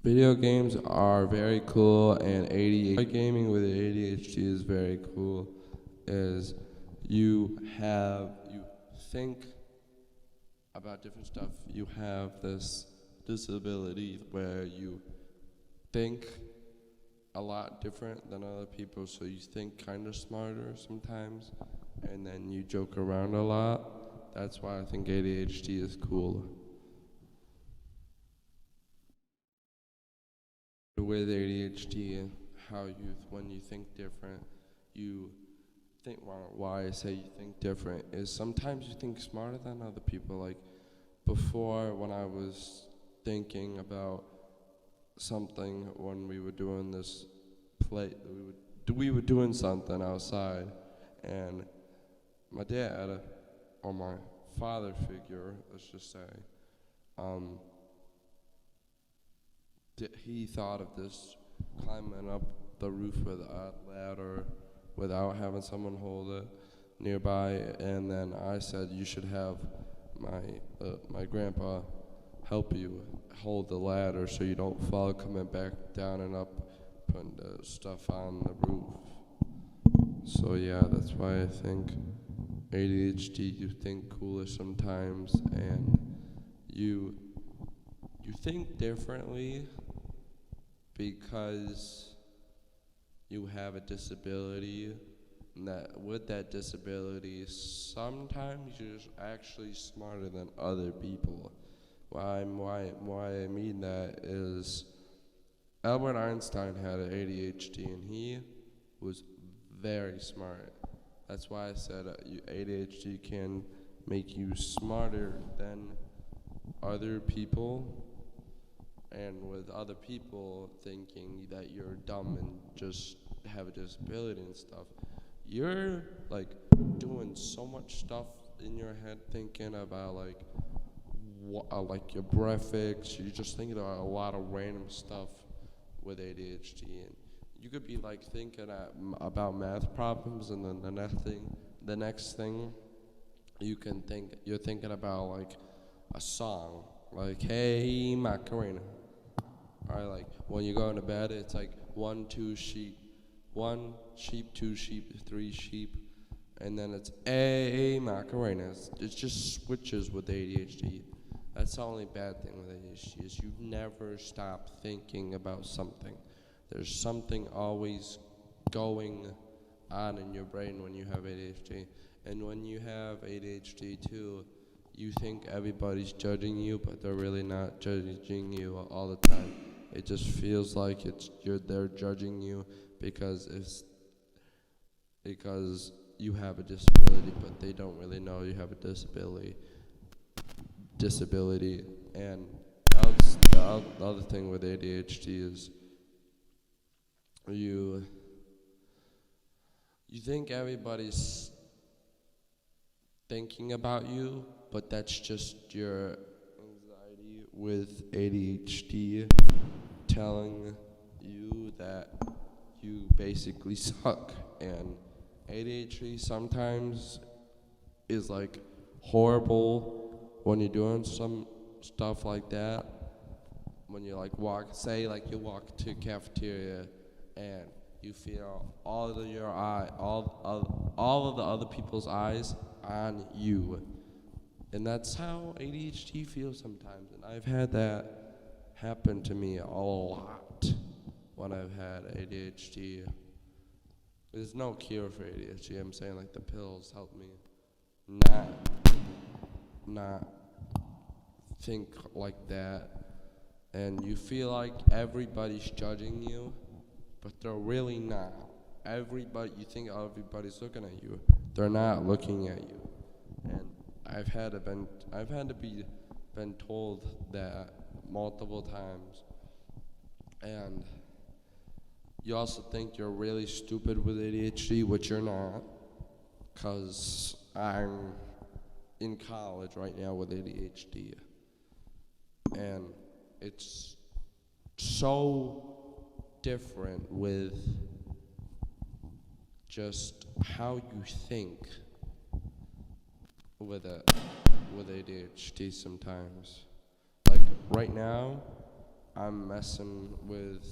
Video games are very cool, and ADHD gaming with ADHD is very cool. Is you think about different stuff. You have this disability where you think a lot different than other people, so you think kind of smarter sometimes, and then you joke around a lot. That's why I think ADHD is cool. With ADHD, when you think different, you think, why I say you think different is sometimes you think smarter than other people. Like before, when I was thinking about something, when we were doing this play, we were doing something outside, and my dad, or my father figure, let's just say, um, he thought of this climbing up the roof with a ladder without having someone hold it nearby, and then I said you should have my grandpa help you hold the ladder so you don't fall coming back down and up putting the stuff on the roof. So yeah, that's why I think ADHD, you think cooler sometimes, and you you think differently because you have a disability, and that with that disability, sometimes you're actually smarter than other people. Why I mean that is Albert Einstein had ADHD, and he was very smart. That's why I said ADHD can make you smarter than other people, and with other people thinking that you're dumb and just have a disability and stuff, you're like doing so much stuff in your head thinking about like your breaths. You're just thinking about a lot of random stuff with ADHD, and you could be like thinking about math problems, and then the next thing you're thinking about like a song, like "Hey Macarena." Or like when you go into bed, it's like one sheep, two sheep, three sheep, and then it's a Macarena. It just switches with ADHD. That's the only bad thing with ADHD is you never stop thinking about something. There's something always going on in your brain when you have ADHD. And when you have ADHD too, you think everybody's judging you, but they're really not judging you all the time. It just feels like they're judging you because you have a disability, but they don't really know you have a disability. And the other thing with ADHD is you think everybody's thinking about you, but that's just your anxiety with ADHD telling you that you basically suck. And ADHD sometimes is like horrible when you're doing some stuff like that. When you like you walk to a cafeteria and you feel all of the other people's eyes on you. And that's how ADHD feels sometimes. And I've had that happen to me a lot when I've had ADHD. There's no cure for ADHD. I'm saying like the pills help me not think like that. And you feel like everybody's judging you, but they're really not. You think everybody's looking at you. They're not looking at you. And I've had to be told that multiple times. And you also think you're really stupid with ADHD, which you're not, because I'm in college right now with ADHD. And it's so different with just how you think with ADHD sometimes. Like right now, I'm messing with.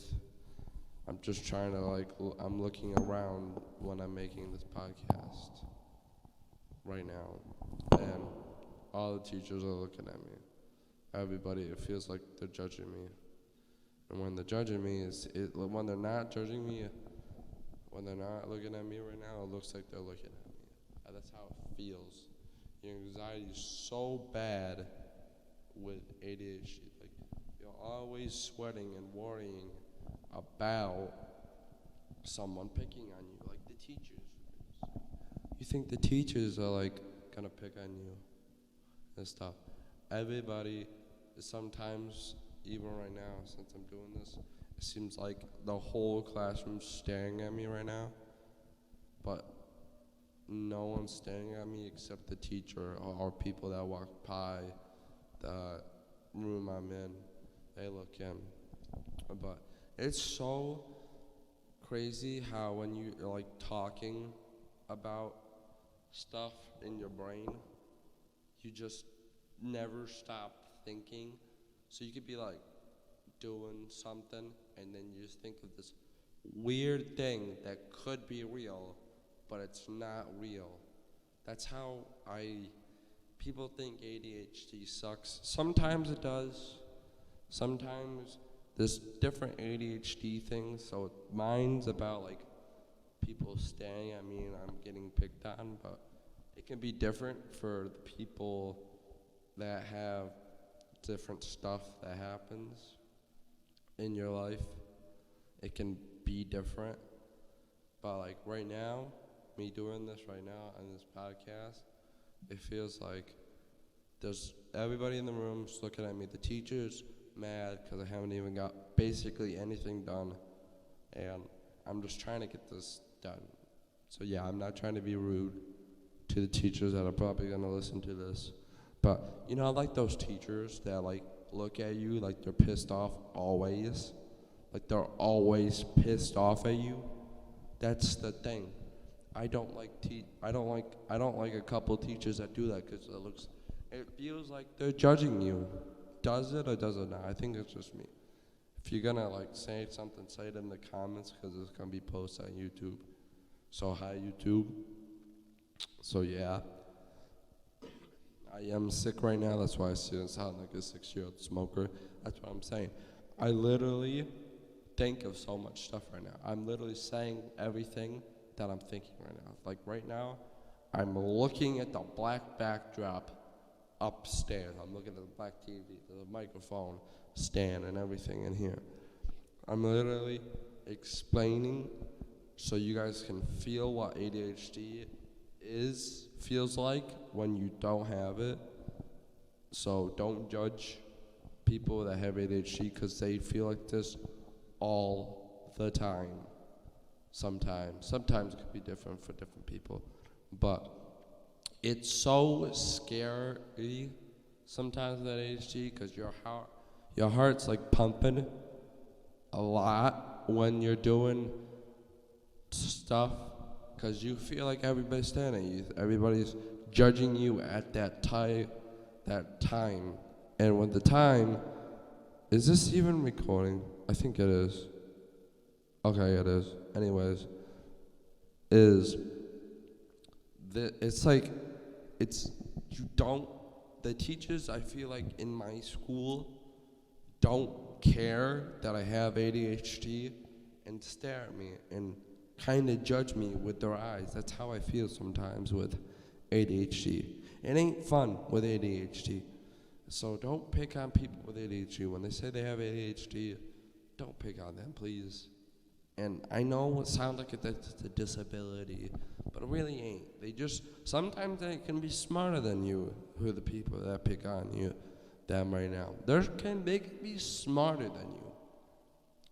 I'm just trying to I'm looking around when I'm making this podcast right now, and all the teachers are looking at me. Everybody, it feels like they're judging me. And when they're judging me, when they're not judging me, when they're not looking at me right now, it looks like they're looking at me. And that's how it feels. Your anxiety is so bad with ADHD. Like, you're always sweating and worrying about someone picking on you, like the teachers. You think the teachers are gonna pick on you and stuff. Everybody, sometimes, even right now, since I'm doing this, it seems like the whole classroom's staring at me right now, but no one's staring at me except the teacher or people that walk by the room I'm in. They look in. But it's so crazy how when you're talking about stuff in your brain, you just never stop thinking. So you could be doing something and then you just think of this weird thing that could be real, but it's not real. That's how people think ADHD sucks. Sometimes it does. Sometimes there's different ADHD things. So mine's about people staring at me and I'm getting picked on, but it can be different for the people that have different stuff that happens in your life. It can be different. But right now, me doing this right now on this podcast, it feels like there's everybody in the room looking at me. The teacher's mad because I haven't even got basically anything done. And I'm just trying to get this done. So yeah, I'm not trying to be rude to the teachers that are probably going to listen to this. But, I like those teachers that, look at you like they're pissed off always. Like they're always pissed off at you. That's the thing. I don't like a couple teachers that do that because it feels like they're judging you. Does it or does it not? I think it's just me. If you're gonna say something, say it in the comments because it's gonna be posted on YouTube. So hi YouTube. So yeah. I am sick right now, that's why I sound like a 6-year-old smoker. That's what I'm saying. I literally think of so much stuff right now. I'm literally saying everything that I'm thinking right now. Right now, I'm looking at the black backdrop upstairs. I'm looking at the black TV, the microphone stand and everything in here. I'm literally explaining so you guys can feel what ADHD feels like when you don't have it. So don't judge people that have ADHD because they feel like this all the time. Sometimes it could be different for different people, but it's so scary sometimes with ADHD because your heart's pumping a lot when you're doing stuff because you feel like everybody's staring at you. Everybody's judging you at that time. And when the time, is this even recording? I think it is. Okay, it is. Anyways, the teachers I feel like in my school don't care that I have ADHD and stare at me and kind of judge me with their eyes. That's how I feel sometimes with ADHD. It ain't fun with ADHD. So don't pick on people with ADHD. When they say they have ADHD, don't pick on them, please. And I know it sounds like it's a disability, but it really ain't. Sometimes they can be smarter than you, who are the people that pick on you, them right now. They can be smarter than you.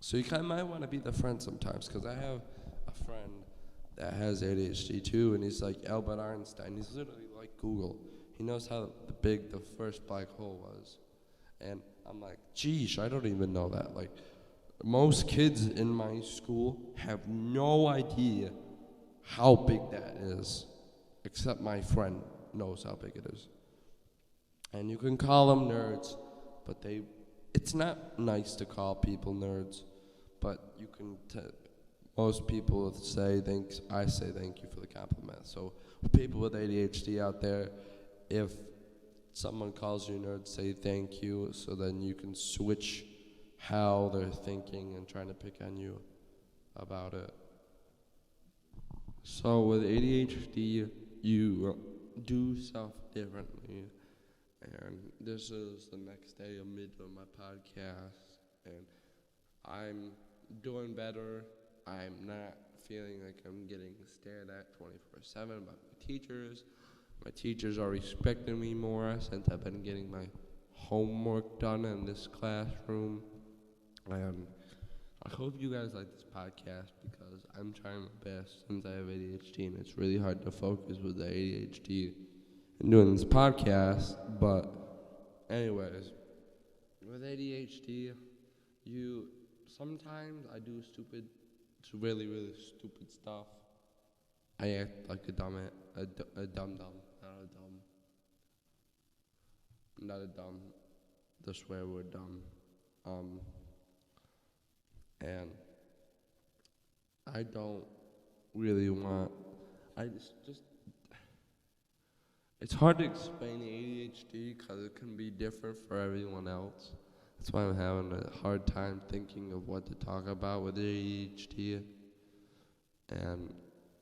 So you might want to be the friend sometimes, because I have a friend that has ADHD too, and he's like Albert Einstein. He's literally like Google. He knows how big the first black hole was. And I'm like, geesh, I don't even know that. Most kids in my school have no idea how big that is, except my friend knows how big it is. And you can call them nerds, but it's not nice to call people nerds, but you can. Most people say thanks. I say thank you for the compliment. So people with ADHD out there, if someone calls you nerd, say thank you, so then you can switch how they're thinking and trying to pick on you about it. So with ADHD, you do stuff differently. And this is the next day of mid of my podcast, and I'm doing better. I'm not feeling like I'm getting stared at 24/7 by my teachers. My teachers are respecting me more since I've been getting my homework done in this classroom. And I hope you guys like this podcast because I'm trying my best since I have ADHD, and it's really hard to focus with the ADHD and doing this podcast. But anyways, with ADHD, sometimes I do really, really stupid stuff. I act like a dum, not a dumb, the swear word dumb. And I don't really want, it's hard to explain ADHD because it can be different for everyone else. That's why I'm having a hard time thinking of what to talk about with ADHD. And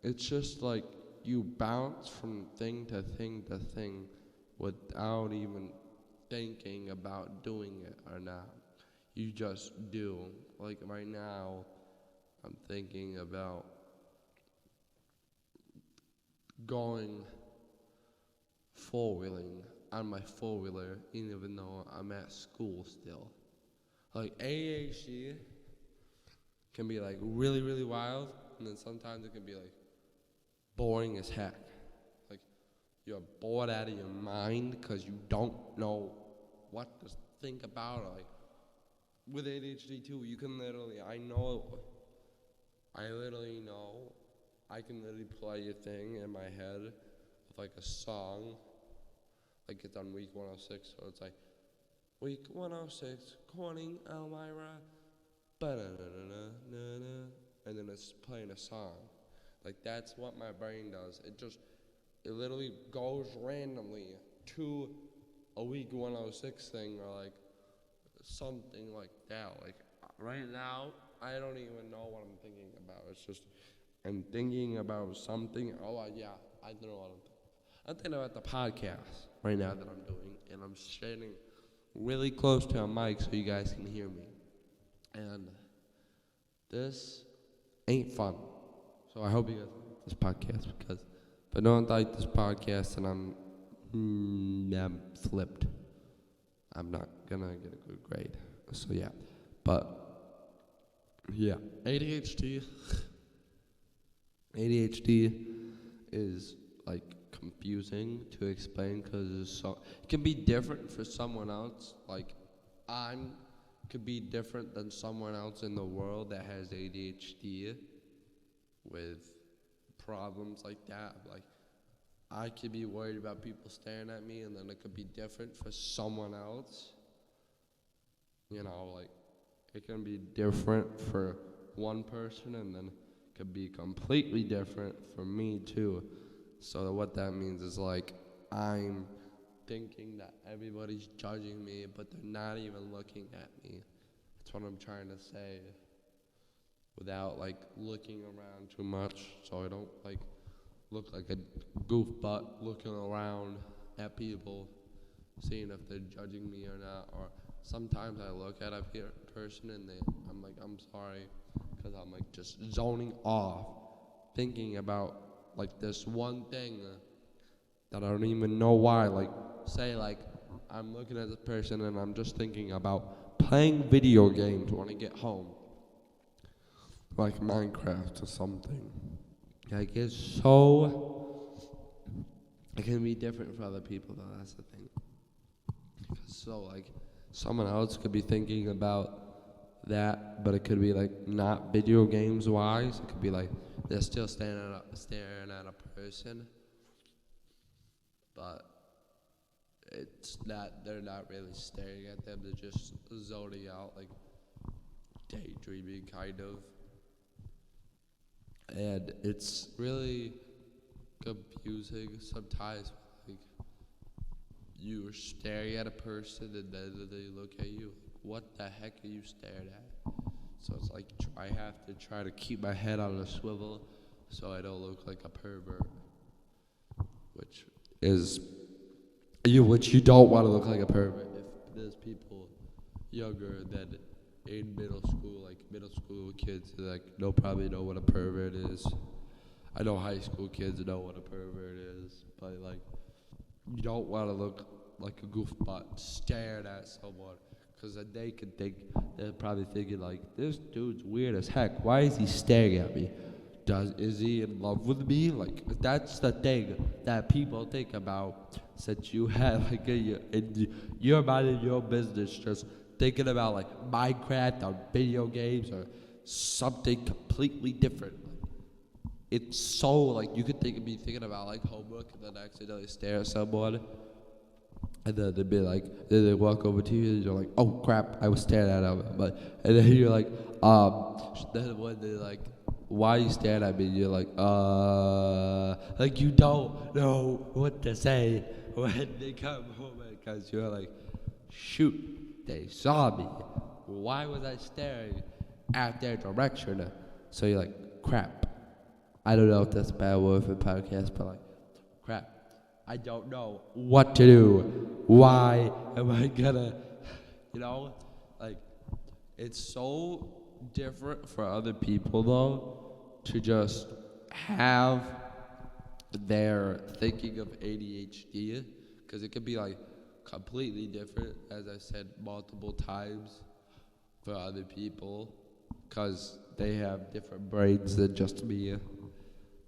it's just like you bounce from thing to thing to thing without even thinking about doing it or not. You just do. Like right now, I'm thinking about going four-wheeling on my four-wheeler, even though I'm at school still. Like ADHD can be like really, really wild, and then sometimes it can be like boring as heck. Like you're bored out of your mind because you don't know what to think about. Or like with ADHD too, you can literally, I can literally play a thing in my head with like a song. Like it's on week 106, so it's like, week 106, Corning, Elmira, ba-da-da-da-da-da-da, and then it's playing a song. Like that's what my brain does. It literally goes randomly to a week 106 thing or like something like that. Like right now, I don't even know what I'm thinking about. It's just, I'm thinking about something. Yeah, I don't know what I'm thinking. I'm thinking about the podcast right now that I'm doing, and I'm standing really close to a mic so you guys can hear me. And this ain't fun. So I hope you guys like this podcast, because if I don't like this podcast, then I'm flipped. I'm not gonna get a good grade. So yeah, but yeah, ADHD is like confusing to explain because it can be different for someone else. Like could be different than someone else in the world that has ADHD with problems like that. Like I could be worried about people staring at me, and then it could be different for someone else. You know, like it can be different for one person, and then it could be completely different for me too. So what that means is like I'm thinking that everybody's judging me, but they're not even looking at me. That's what I'm trying to say without like looking around too much, so I don't like look like a goof butt looking around at people, seeing if they're judging me or not. Or sometimes I look at a person and I'm like, I'm sorry, because I'm like just zoning off, thinking about like this one thing that I don't even know why. Like say like I'm looking at this person and I'm just thinking about playing video games when I get home, like Minecraft or something. Like it can be different for other people though, that's the thing. So like someone else could be thinking about that, but it could be like not video games wise. It could be like they're still staring at a person, but they're not really staring at them, they're just zoning out, like daydreaming kind of. And it's really confusing sometimes, like you're staring at a person and then they look at you, like, what the heck are you staring at? So it's like I have to try to keep my head on a swivel so I don't look like a pervert, which is which you don't want to look like a pervert if there's people younger than in middle school, like middle school kids, like they'll probably know what a pervert is. I know high school kids know what a pervert is, but like you don't want to look like a goofball staring at someone, because then they could think, they're probably thinking like, this dude's weird as heck. Why is he staring at me? Is he in love with me? Like, that's the thing that people think about, since you have like you're minding your business, just thinking about like Minecraft or video games or something completely different. It's so like you could be thinking about like homework and then accidentally stare at someone, and then they'd be like, then they walk over to you and you're like, oh crap, I was staring at him. But and then you're like, then when they're like, why are you staring at me? You're like you don't know what to say when they come home, because you're like, shoot, they saw me. Why was I staring at their direction? So you're like, crap. I don't know if that's a bad word for podcast, but like, crap. I don't know what to do. Why am I gonna, like, it's so different for other people though to just have their thinking of ADHD, because it could be like completely different, as I said multiple times, for other people, because they have different brains than just me.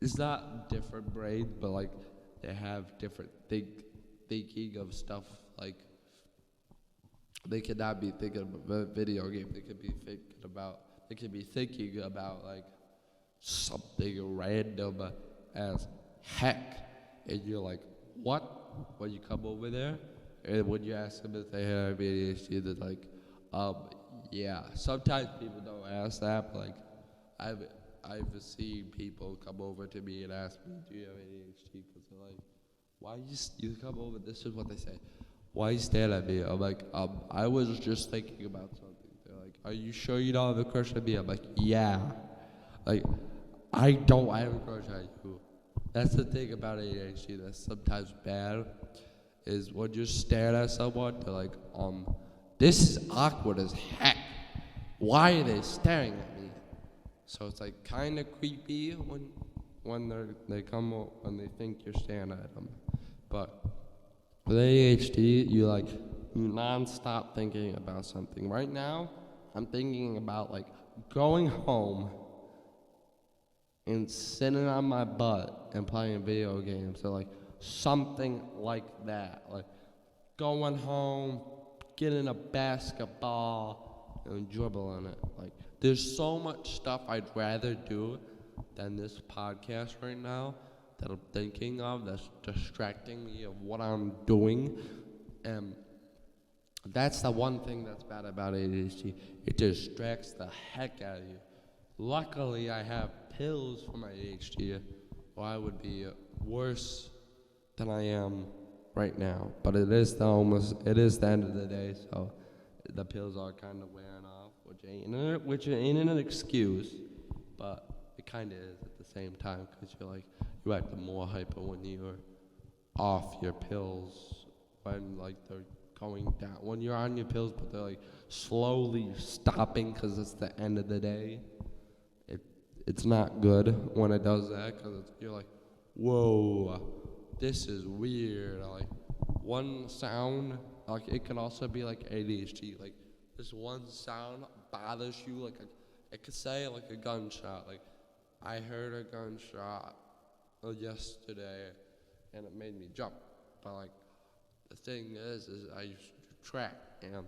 It's not different brains, but like they have different thinking of stuff. Like they cannot be thinking about a video game. They could be thinking about like something random as heck, and you're like, what? When you come over there, and when you ask them if they have ADHD, they're like, yeah. Sometimes people don't ask that, but like I've seen people come over to me and ask me, do you have ADHD? Because they're like, why you come over? This is what they say. Why you staring at me? I'm like, I was just thinking about something. They're like, are you sure you don't have a crush on me? I'm like, yeah. Like, I don't have a crush on you. That's the thing about ADHD that's sometimes bad, is when you're staring at someone, they're like, this is awkward as heck. Why are they staring at me? So it's like kind of creepy when they think you're staring at them. But with ADHD, you non-stop thinking about something. Right now, I'm thinking about like going home and sitting on my butt and playing video games, or like something like that. Like going home, getting a basketball and dribbling it. Like there's so much stuff I'd rather do than this podcast right now that I'm thinking of that's distracting me of what I'm doing. And that's the one thing that's bad about ADHD. It distracts the heck out of you. Luckily, I have pills for my ADHD, or I would be worse than I am right now. But it is the end of the day, so the pills are kind of wearing off, which ain't an excuse, but it kind of is at the same time, because you act more hyper when you're off your pills, when they're going down, when you're on your pills, but they're slowly stopping because it's the end of the day. It's not good when it does that, because you're like, whoa, this is weird. One sound, it can also be like ADHD. This one sound bothers you. It could say a gunshot. I heard a gunshot yesterday, and it made me jump. But the thing is I used to track, and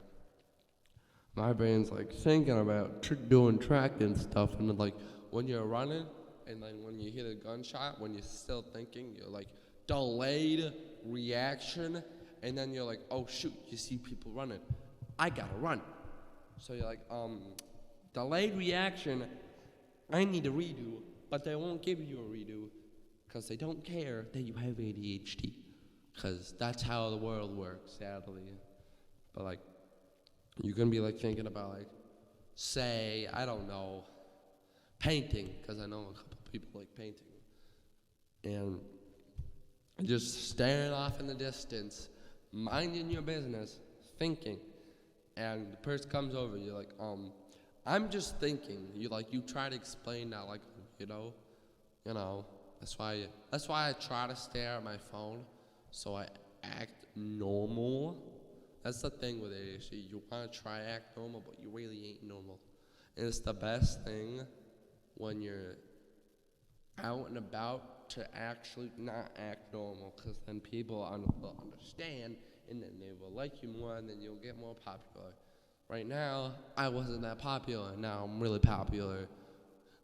my brain's thinking about doing track and stuff, and then when you're running, and then when you hit a gunshot, when you're still thinking, you're delayed reaction, and then you're like, oh shoot, you see people running, I gotta run. So you're like, delayed reaction, I need a redo, but they won't give you a redo because they don't care that you have ADHD, because that's how the world works, sadly. But like, you can be like thinking about like, say, I don't know, painting, because I know a couple people like painting, and just staring off in the distance, minding your business, thinking, and the person comes over, you're like, I'm just thinking. You try to explain that, like, you know, that's why I try to stare at my phone, so I act normal. That's the thing with ADHD. You want to try to act normal, but you really ain't normal. And it's the best thing when you're out and about to actually not act normal, because then people will understand, and then they will like you more, and then you'll get more popular. Right now, I wasn't that popular. Now I'm really popular.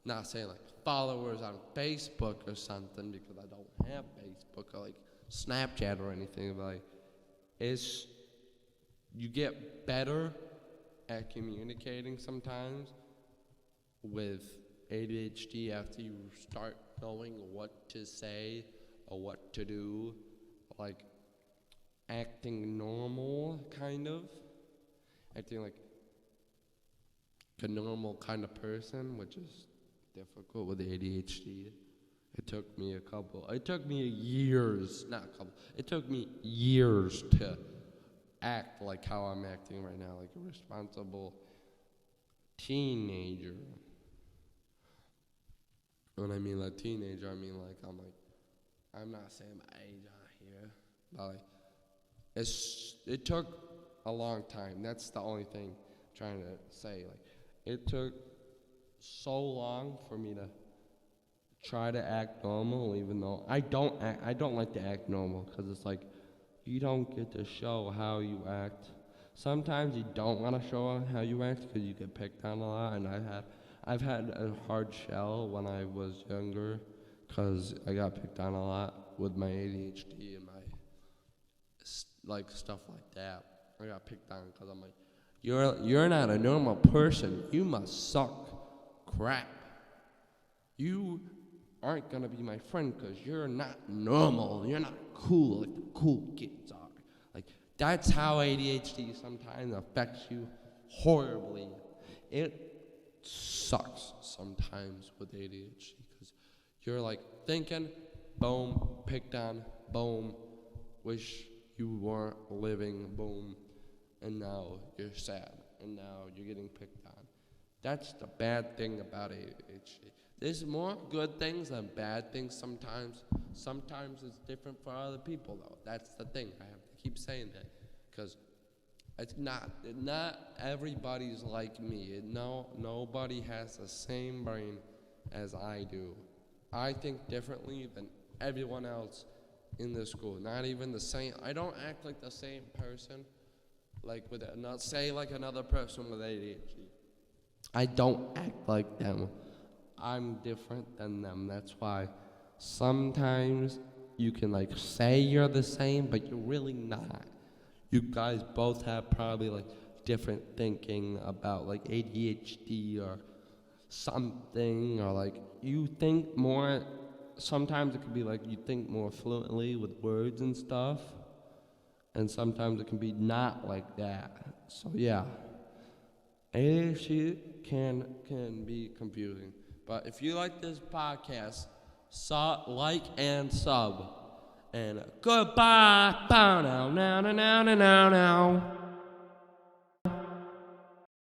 Not saying like followers on Facebook or something, because I don't have Facebook or like Snapchat or anything, but like, you get better at communicating sometimes with ADHD after you start knowing what to say or what to do, like acting normal, kind of. Acting like a normal kind of person, which is difficult with ADHD. It took me years to act like how I'm acting right now, like a responsible teenager. When I mean like teenager, I mean like I'm not saying my age on here, but like it took a long time. That's the only thing I'm trying to say. Like, it took so long for me to try to act normal, even though I don't like to act normal, because it's like, you don't get to show how you act. Sometimes you don't want to show how you act because you get picked on a lot, and I've had a hard shell when I was younger, because I got picked on a lot with my ADHD and my like stuff like that. I got picked on because I'm like, you're not a normal person. You must suck crap. You aren't gonna be my friend because you're not normal. You're not cool like the cool kids are. Like, that's how ADHD sometimes affects you horribly. It sucks sometimes with ADHD because you're like thinking, boom, picked on, boom, wish you weren't living, boom, and now you're sad, and now you're getting picked on. That's the bad thing about ADHD. There's more good things than bad things sometimes. Sometimes it's different for other people, though. That's the thing. I have to keep saying that, because it's not everybody's like me. Nobody has the same brain as I do. I think differently than everyone else in the school. Not even the same. I don't act like the same person, like not say like another person with ADHD. I don't act like them. I'm different than them. That's why sometimes you can like say you're the same, but you're really not. You guys both have probably like different thinking about like ADHD or something, or like you think more. Sometimes it can be like you think more fluently with words and stuff, and sometimes it can be not like that. So yeah, ADHD can be confusing. But if you like this podcast, like and sub. And goodbye. Bow now, now, now, now, now, now.